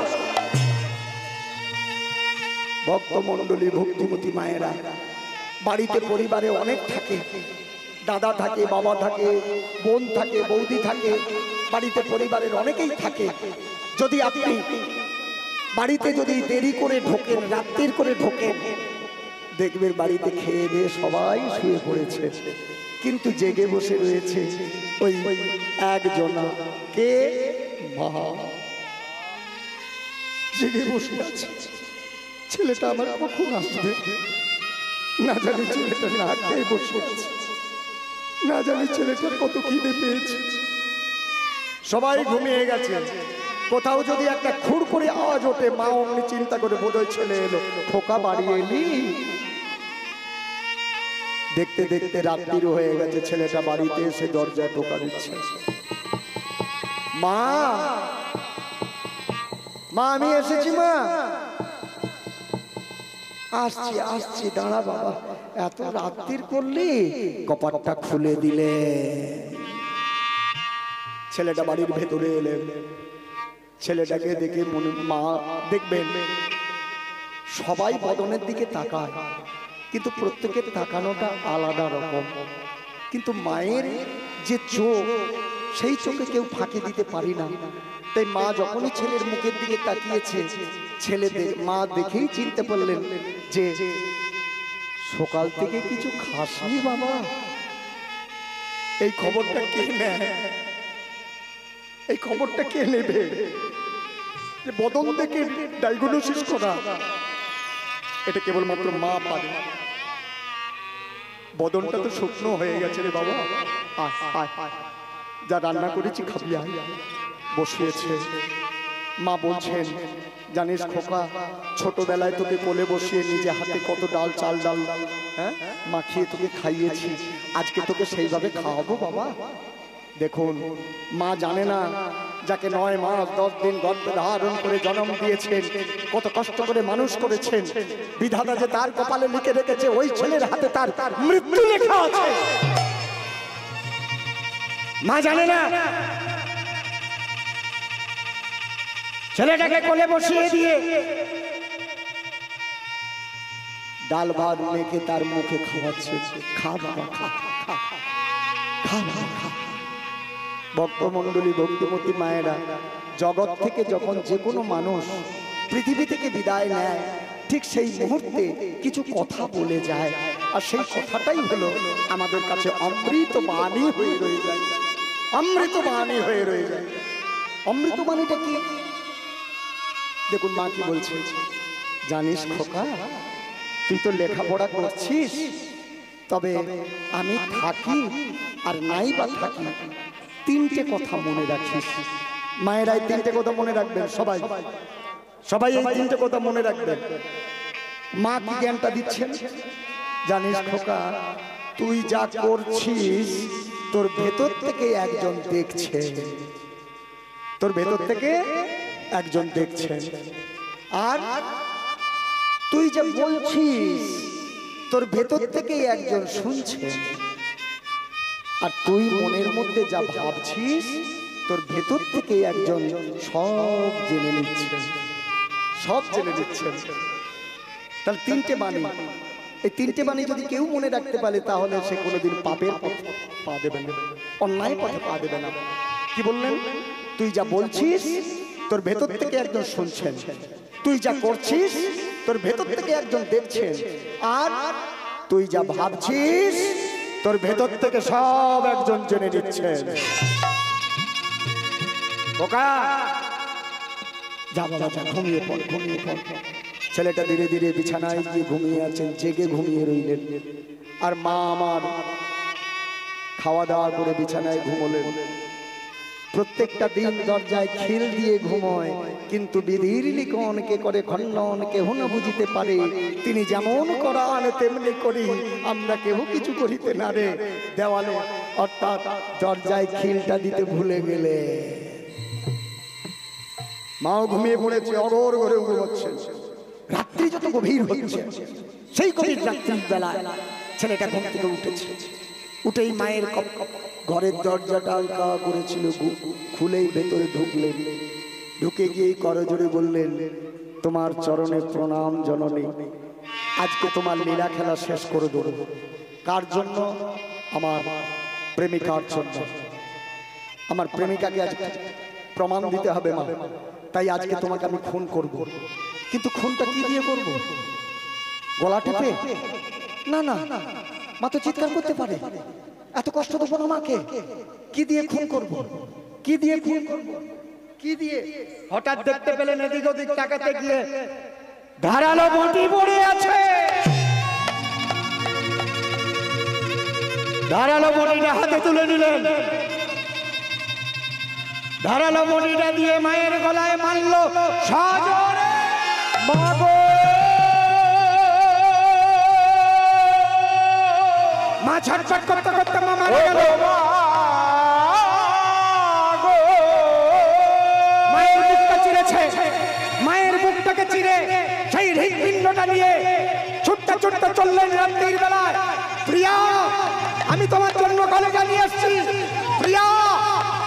ভক্তমণ্ডলী, ভক্তিমতী মায়েরা, বাড়িতে পরিবারে অনেক থাকে, দাদা থাকে, বাবা থাকে, বোন থাকে, বৌদি থাকে, বাড়িতে পরিবারের অনেকেই থাকে। যদি আপনি বাড়িতে যদি দেরি করে ঢোকেন, রাত্রির করে ঢোকেন, দেখবেন বাড়িতে খেয়ে দিয়ে সবাই শুয়ে পড়েছে, কিন্তু জেগে বসে রয়েছে ওই একজনা, কে? মা জেগে বসে আছে। ছেলেটা আমার কখন আসবে না জানি, ছেলেটা না খেয়ে বসে আছে, না জানি ছেলেটার কত খিদে পেয়েছে। সবাই ঘুমিয়ে গেছে। কোথাও যদি একটা খুর করে আওয়াজ ওঠে, মা অমনি চিন্তা করে বোধহয় ছেলে এলো। খোকা বাড়ি এলি? দেখতে দেখতে রাত্রির হয়ে গেছে। ছেলেটা বাড়িতে এসে দরজায় টোকা দিচ্ছে। মা, মা আমি এসেছি মা। আসছি আসছি, দাঁড়া বাবা, এত রাত্রির করলি? কপাটটা খুলে দিলে। ছেলেটা বাড়ির ভেতরে এলেন। ছেলেটাকে দেখে মনে, মা দেখবেন সবাই বদনের দিকে তাকায়, কিন্তু প্রত্যেকের তাকানোটা আলাদা রকম। কিন্তু মায়ের যে চোখ, সেই চোখে কেউ ফাঁকি দিতে পারি না। তাই মা যখনই ছেলের মুখের দিকে তাকিয়েছে, মা দেখেই চিনতে পারলেন যে সকাল থেকে কিছু খাসনি বাবা। এই খবরটা কে নেয়? এই খবরটা কে নেবে? যে বদন দেখে ডায়াগনোসিস করা, এটা কেবলমাত্র মা পারে। বদনটা তো শুকনো হয়ে গেছে রে বাবা। যা রান্না করেছি খাবি আয়। বসিয়েছে। মা বলছেন, জানিস খোকা, ছোটবেলায় তোকে কোলে বসিয়ে নিজে হাতে কত ডাল, চাল ডাল মাখিয়ে তোকে খাইয়েছি, আজকে তোকে সেইভাবে খাওয়াবো বাবা। দেখুন, মা জানে না যাকে 9 মাস 10 দিন গর্ভে ধারণ করে জন্ম দিয়েছেন, কত কষ্ট করে মানুষ করেছেন, বিধাতা যে তার কপালে লিখে রেখেছে ওই ছেলের হাতে তার মৃত্যু লেখা আছে। মা জানে না। ছেলেটাকে কোলে বসিয়ে দিয়ে ডাল ভাত মেখে তার মুখে খাওয়াচ্ছে। খা বাবা, খা খা খা বাবা, খা। ভক্তমণ্ডলী, ভক্তিমতী মায়েরা, জগৎ থেকে যখন যে কোনো মানুষ পৃথিবী থেকে বিদায় নেয়, ঠিক সেই মুহূর্তে কিছু কথা বলে যায়, আর সেই কথাটাই হলো আমাদের কাছে অমৃত বাণী হয়ে রয়ে যায়। অমৃত বাণী হয়ে রয়ে যায়। অমৃত বাণীটা কি? দেখুন মা কি বলছে, জানিস খোকা, তুই তো লেখাপড়া করছিস, তবে আমি থাকি আর নাই বা থাকি, 3টে কথা মনে রাখিস। মায়েরাই 3টে কথা মনে রাখবেন। সবাই সবাই এই 3টে কথা মনে রাখবেন। মা কি জ্ঞানটা দিচ্ছেন? জানিস খোকা, তুই যা করছিস তোর ভেতর থেকে একজন দেখছে, তোর ভেতর থেকে একজন দেখছে। আর তুই যা বলছিস তোর ভেতর থেকে একজন শুনছে। আর তুই মনের মধ্যে যা ভাবছিস তোর ভেতর থেকে একজন সব জেনে নিচ্ছে, সব জেনে নিচ্ছেন। তাহলে 3টে বাণী, এই 3টে বাণী যদি কেউ মনে রাখতে পারে, তাহলে সে কোনোদিন পাপের পথে পা দেবে না, অন্যায় পথে পা দেবে না। কি বললেন? তুই যা বলছিস তোর ভেতর থেকে একজন শুনছেন, তুই যা করছিস তোর ভেতর থেকে একজন দেখছেন, আর তুই যা ভাবছিস তোর ভেতর থেকে সব একজন জেনে নিচ্ছেন। ওকা যা বাবা, যা ঘুমিয়ে পড়, ঘুমিয়ে পড়। ছেলেটা ধীরে ধীরে বিছানায় গিয়ে ঘুমিয়ে আছেন, জেগে ঘুমিয়ে রইলেন। আর মা আমার খাওয়া দাওয়া করে বিছানায় ঘুমোলেন। প্রত্যেকটা দিন দরজায় খিল দিয়ে ঘুমোয়, কিন্তু বিধির লিখনকে করে খণ্ডন কেহ না বুঝিতে পারে। তিনি যেমন করান তেমনি করি, আমরা কেহ কিছু করিতে না রে। দেওয়ালে অর্থাৎ দরজায় খিলটা দিতে ভুলে গেলে। মাও ঘুমিয়ে পড়েছে, অগর ঘরে ঘুমোচ্ছে। রাত্রি যত গভীর হচ্ছে, সেই গভীর রাত্রির বেলায় ছেলেটা ঘুম থেকে উঠেছে। উঠেই মায়ের ঘরের দরজাটা হালকা করেছিল, খুলেই ভেতরে ঢুকলেন। ঢুকে গিয়েই করজোড়ে বললেন, তোমার চরণে প্রণাম জননী, আজকে তোমার লীলা খেলা শেষ করে দেব। কার জন্য? আমার প্রেমিকার জন্য। আমার প্রেমিকাকে আজ প্রমাণ দিতে হবে মা, তাই আজকে তোমাকে আমি খুন করব। কিন্তু খুনটা কি দিয়ে করব? গলা টিপে? না না, মা তো চিৎকার করতে পারে, এত কষ্ট দেবো না মাকে। কি দিয়ে খুন করব? কি দিয়ে খুন করব? কি দিয়ে? হঠাৎ দেখতে পেলেন এদিক ওদিক তাকাতে গিয়ে ধারালো বটি পড়ে আছে। ধারালো বটিটা হাতে তুলে নিলেন। ধারালো বটিটা দিয়ে মায়ের গলায় মারল সজোরে। মাগো! মা ছটফট করতে করতে মা মারা গেল। মায়ের বুকটা চিরেছে, মায়ের বুকটাকে চিরে সেই হৃৎপিণ্ডটা নিয়ে ছুটতে ছুটতে চললেন রাত্রির বেলায়। প্রিয়া, আমি তোমার জন্য কলেজে নিয়ে এসছি। প্রিয়া,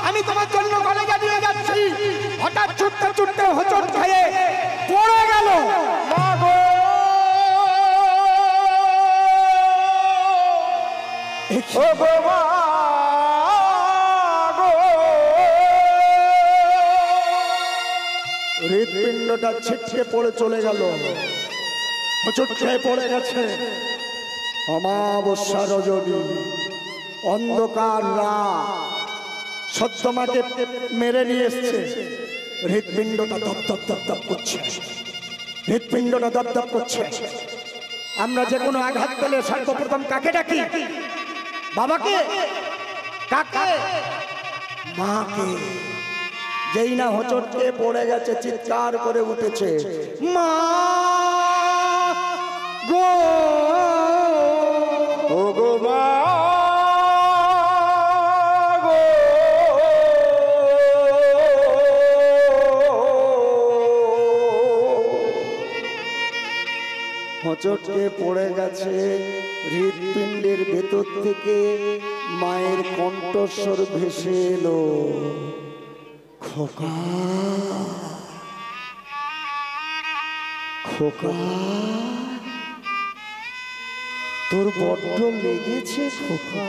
আমি তোমার জন্য কলেজে নিয়ে যাচ্ছি। হঠাৎ ছুটতে ছুটতে হোঁচট খেয়ে পড়ে গেল। মাগো! হৃৎপিণ্ডটা ছিটকে পড়ে চলে গেল, হোঁচট খেয়ে পড়ে গেছে। অমাবস্যা রজনী, অন্ধকার রাত, সদ্য মাকে মেরে নিয়ে এসছে। হৃৎপিণ্ডটা দপ দপ দপ দপ করছে, হৃৎপিণ্ডটা দপ দপ করছে। আমরা যে কোনো আঘাত পেলে সর্বপ্রথম কাকে ডাকি? বাবাকে? কাকে? মাকে। যেই না হোঁচট খেয়ে পড়ে গেছে, চিৎকার করে উঠেছে, মা গো! ও গো মা গো! হোঁচট খেয়ে পড়ে গেছে। হৃৎপিণ্ডের ভেতর থেকে মায়ের কণ্ঠস্বর ভেসে এলো, খোকা, খোকা, তোর বড্ড লেগেছে খোকা,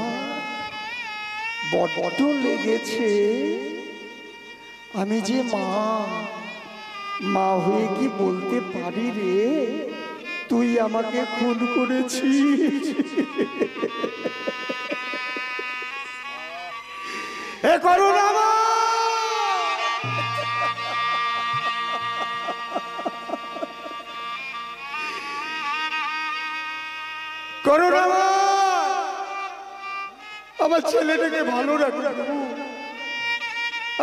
বড্ড লেগেছে। আমি যে মা, মা হয়ে কি বলতে পারি রে, তুই আমাকে খুন করেছিস। এ করুণা মা! করুণা মা! আমার ছেলেটাকে ভালো রাখো,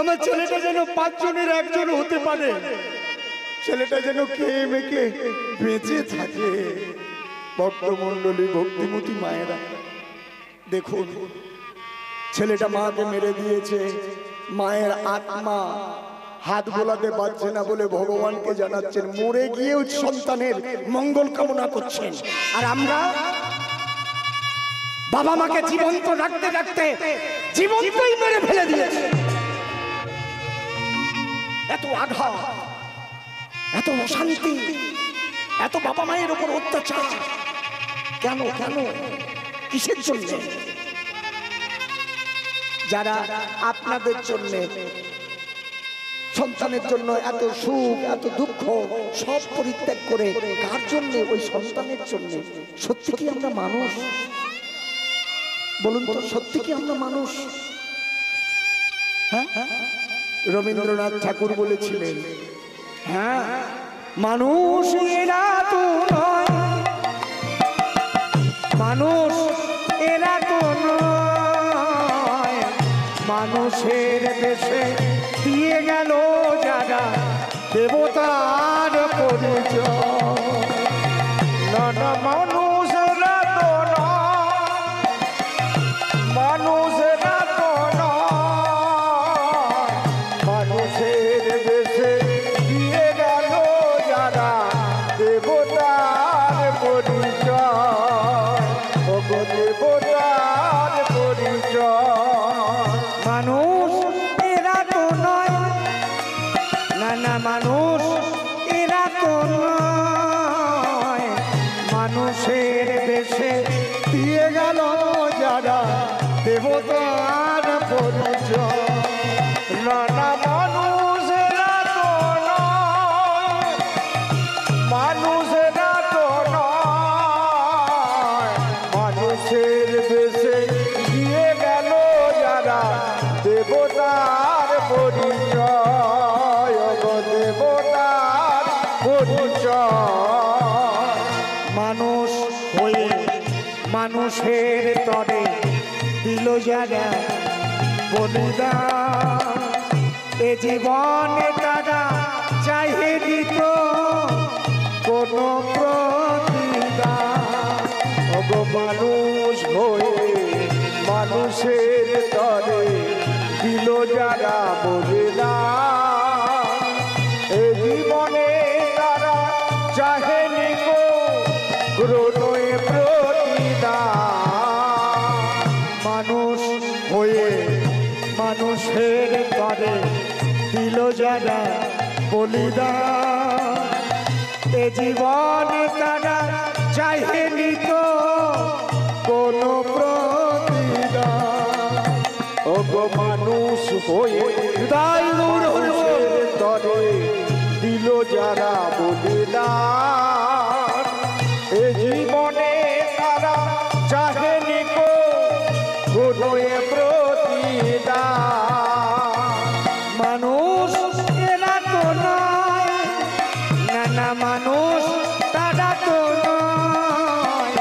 আমার ছেলেটা যেন 5 জনের 1 জন হতে পারে, ছেলেটা যেন খেয়ে মেখে বেঁচে থাকে। ভক্তমণ্ডলী, ভক্তিমতী মায়েরা, দেখুন ছেলেটা মাকে মেরে দিয়েছে। মায়ের আত্মা হাত বোলাতে পারছে না বলে ভগবানকে জানাচ্ছেন, মরে গিয়েও সন্তানের মঙ্গল কামনা করছেন। আর আমরা বাবা মাকে জীবন্ত রাখতে রাখতে জীবন্তই মেরে ফেলে দিয়েছি। এত আঘাত, এত অশান্তি, এত বাবা মায়ের উপর অত্যাচার, কেন কেন, কিসের জন্য? যারা আপনাদের জন্য, সন্তানের জন্য এত সুখ, এত দুঃখ সব পরিত্যাগ করে, কার জন্য? ওই সন্তানের জন্য। সত্যি কি আমরা মানুষ? বলুন তো, সত্যি কি আমরা মানুষ? হ্যাঁ, রবীন্দ্রনাথ ঠাকুর বলেছিলেন, হ্যাঁ, মানুষ এরা তো নয়, মানুষ এরা তো নয়, মানুষের দেশে দিয়ে গেল যারা দেবতার পরিচয়। না না, মানুষেরা তো নয়, মানুষেরা তো নয়, মানুষের দেশে দিয়ে গেল যারা দেব পরিচয়। মানুষ এরা তো নয়, না না মানুষ এরা তো নয়, মানুষের বেশে দিয়ে গেল যারা দেবতার পরিচয়। নানা মানুষেরা তো নয়, মানুষেরা তো নয়, মানুষের বেশে দিয়ে গেল যারা দেবতার পরিচয়, গো দেবতার পরিচয়। মানুষ হয়ে মানুষের তরে দিল যারা বলিদান, এ জীবনে তারা চাইয়ে দিত কোনো প্রতিদান। ওগো মানুষ হয়ে মানুষের তরে দিল যারা বলিদান, এ জীবনে তারা চাহেনি গো গ্রহণে প্রতিদান। মানুষ হয়ে মানুষের তরে দিল যারা বলিদান, এ জীবনে তারা চাইয়ে নিত কোনো প্রতিদান। ওগো মানুষ হয়ে মানুষের তরে দিল যারা বলিদান, এ জীবনে তারা চাহেনি গো কোনো প্রতিদান। মানুষ এরা তো নয়, না না মানুষ তারা তো নয়,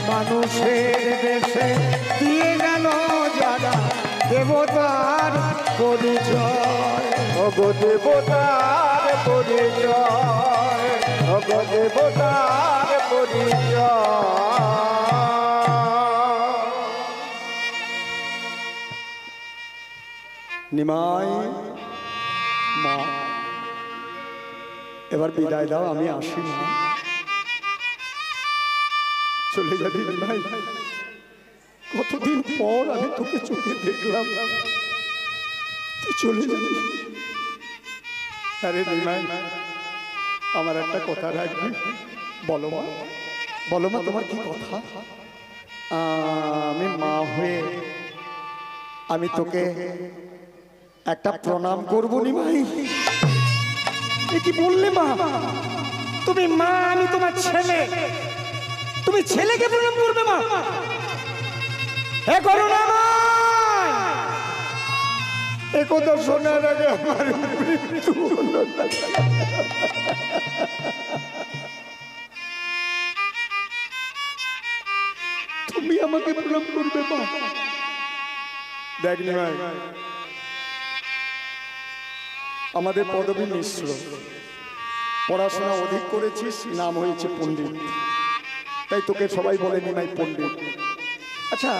মানুষের দেশে দিয়ে গেল যারা দেবতার পরিচয়। ওগো দেবতার পরিচয়, ওগো দেবতার পরিচয়। নিমাই মা, এবার বিদায় দাও, আমি আসি মা। চলে যাবি নিমাই, কতদিন পর আমি তোকে চোখে দেখলাম, তুই চলে যাবি। আরে নিমাই, আমার একটা কথা রাখবি? বলো মা, বলো মা, তোমার কি কথা? আমি মা হয়ে আমি তোকে একটা প্রণাম করবো নিমাই। এ কি বললে মা? তুমি মা, আমি তোমার ছেলে, তুমি ছেলেকে প্রণাম করবে মা? হে করুণাময়, এ কথা শোনার আগে আমার মৃত্যু হলো। তুমি আমাকে প্রণাম করবে মা? দেখ নিমাই, আমাদের পদবী মিশ্র, পড়াশোনা অধিক করেছিস, নাম হয়েছে পণ্ডিত, তাই তোকে সবাই বলে নিমাই পণ্ডিত। আচ্ছা,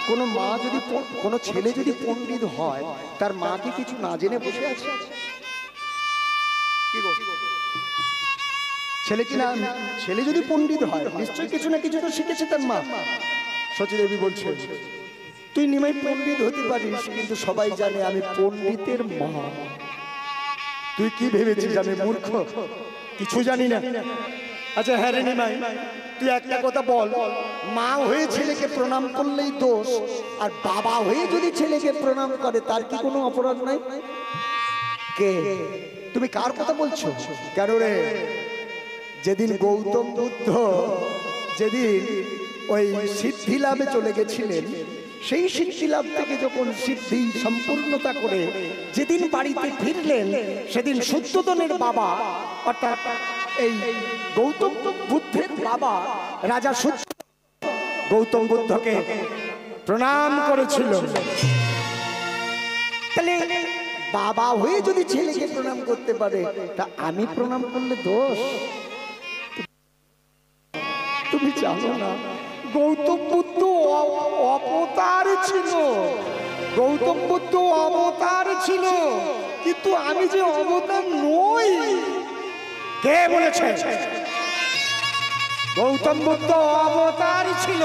কোনো মা যদি কোনো ছেলে যদি পণ্ডিত হয়, তার মা কি কিছু না জেনে বসে আছে? কি গো? ছেলে কি না, ছেলে যদি পণ্ডিত হয় নিশ্চয়ই কিছু না কিছু তো শিখেছে তার মা। সচিদেবী বলছে, তুই নিমাই পণ্ডিত হতে পারিস, কিন্তু সবাই জানে আমি পণ্ডিতের মা। তুই কি ভেবেছিস আমি মূর্খ? কিছু জানি না। আচ্ছা হ্যাঁ রে নিমাই, তুই একটা কথা বল, মা হয়ে ছেলেকে প্রণাম করলেই দোষ, আর বাবা হয়ে যদি ছেলেকে প্রণাম করে তার কি কোনো অপরাধ নাই? কে তুমি, কার কথা বলছো? কেন রে, যেদিন গৌতম বুদ্ধ যেদিন ওই সিদ্ধি লাভে চলে গেছিলেন, সেই সিদ্ধি লাভ থেকে যখন সিদ্ধি সম্পূর্ণতা করে যেদিন বাড়িতে ফিরলেন, সেদিন শুদ্ধোদনের বাবা অর্থাৎ এই গৌতম বুদ্ধের বাবা রাজা শুদ্ধ গৌতম বুদ্ধকে প্রণাম করেছিল। তাহলে বাবা হয়ে যদি ছেলেকে প্রণাম করতে পারে, তা আমি প্রণাম করলে দোষ? তুমি জানো না, গৌতম বুদ্ধ অবতার ছিল, গৌতম বুদ্ধ অবতার ছিল, কিন্তু আমি যে অবতার নই। কে বলেছে? গৌতম বুদ্ধ অবতার ছিল,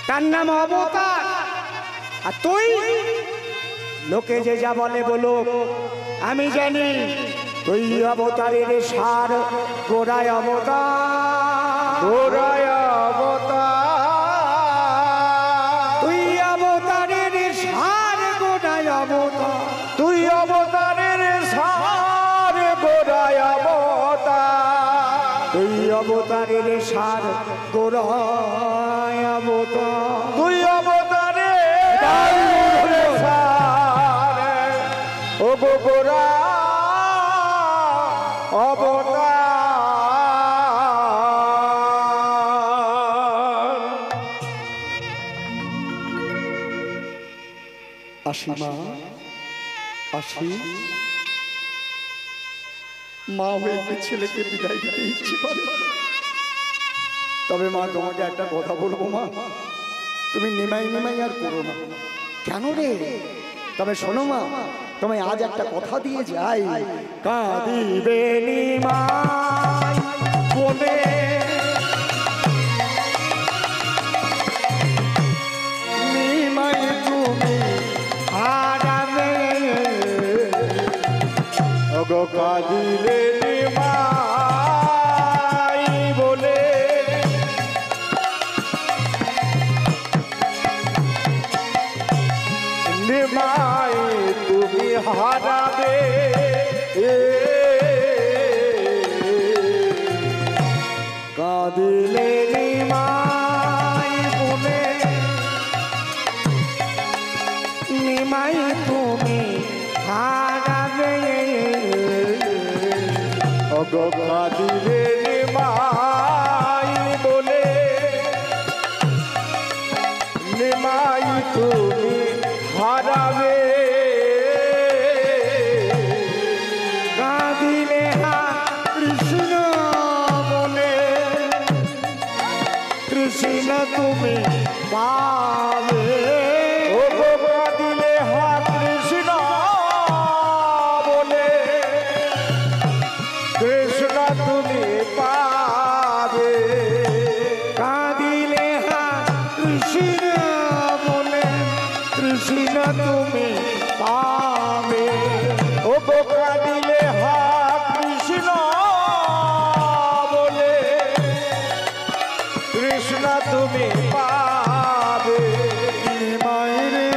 তার নাম অবতার। আর তুই লোকে যে যা বলে বলো, আমি জানি তুই অবতারের সার, গোড়ায় অবতার, গোড়ায় অবতার, তুই অবতারের সার, গোড়ায় অবতার, তুই অবতারের সার, গোড়ায় অবতার, তুই অবতারের সার, গোড়ায় অবতার, তুই অবতারের সার, ও গো গোড়া অবতার। আসি মা, আসি। মা হয়ে কি ছেলেকে বিদায় দিতে ইচ্ছে করে? তবে মা তোমাকে একটা কথা বলবো মা, তুমি নিমাই নিমাই আর করো না। কেন রে? তবে শোনো মা, তোমায় আজ একটা কথা দিয়ে যাই। কাঁদিবে নিমাই বলে, নিমাই তুমি হারাবে। ওগো কাঁদিলে নিমাই বলে, নিমাই তুমি হারাবে। কাঁদিলে নিমাই বলে, নিমাই তুমি হারাবে। ওগো কাঁদিলে নিমাই বলে, নিমাই তুমি হারাবে। কাঁদিলে হা কৃষ্ণ বলে, কৃষ্ণ তুমি পাবে। ও গো কাঁদিলে হা কৃষ্ণ বলে, কৃষ্ণ তুমি পাবে। কাঁদিলে হা কৃষ্ণ বলে, কৃষ্ণ তুমি পাবে। ও গো কাঁদিলে হা কৃষ্ণ বলে, কৃষ্ণ তুমি পাবে। নিমাই রে,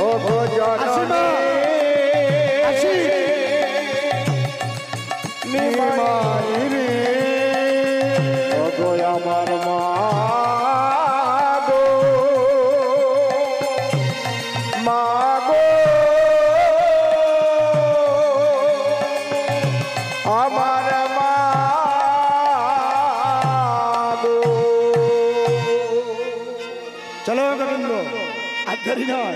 ও গো জননী, আসি। নিমাই রে, ও গো আমার মা গো, মা গো, আমার মা গো। চলো গোবিন্দ, আর দেরি নয়,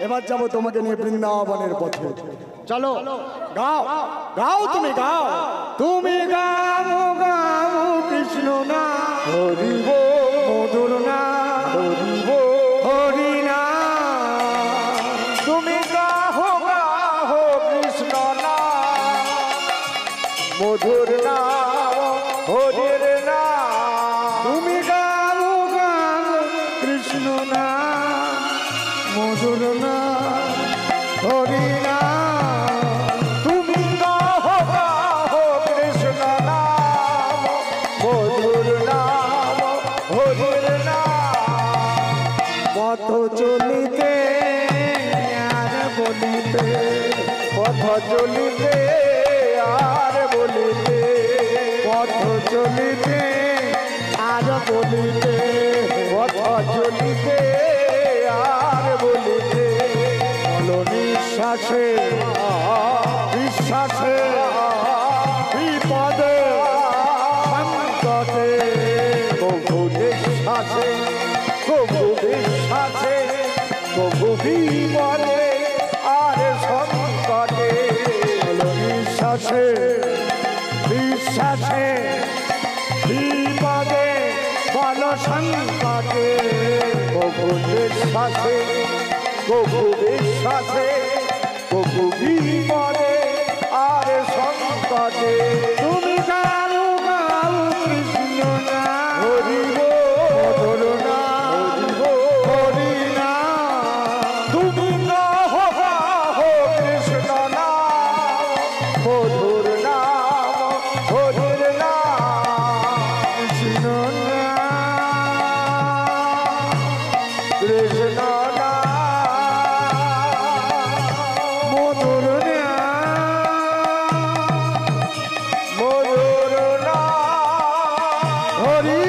এবার যাবো তোমাকে নিয়ে বৃন্দাবনের পথে। চলো, গাও গাও, তুমি গাও, তুমি গাও গাও কৃষ্ণ না, হরি বল, মধুর না, হরি বল, হরি না। তুমি গাহো গাহো কৃষ্ণ নাম, মধুর নাম, হরির নাম। তুমি গাও গাও কৃষ্ণ না, মধুর না, হরি না। তুমি গাহো গাহো কৃষ্ণ নাম, মধুর নাম, হরির নাম। পথ চলিতে আর বলিতে, পথ চলিতে আর বলিতে, পথ চলিতে আর বলিতে, পথ চলিতে আর বলিতে। বলো নিঃশ্বাসে বিশ্বাসে, বিপদে সংকটে, কবু বিশ্বাসে, কবু বিশ্বাসে, কবু বিপদে আর সংকটে। বলো নিঃশ্বাসে বিশ্বাসে, বিপদে বলো সংকটে, কবু বিশ্বাসে, কবু বিশ্বাসে, কবু বিপদে আর সংকটে। তুমি গাও গাও কৃষ্ণ না, হরি বল, মধুর না, হরি বল, কৃষ্ণ নাম মধুর নাম মধুর নাম হরি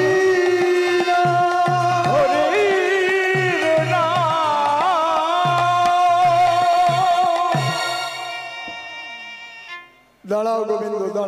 নাম হরির নাম দাঁড়াও গোবিন্দ দাঁড়াও।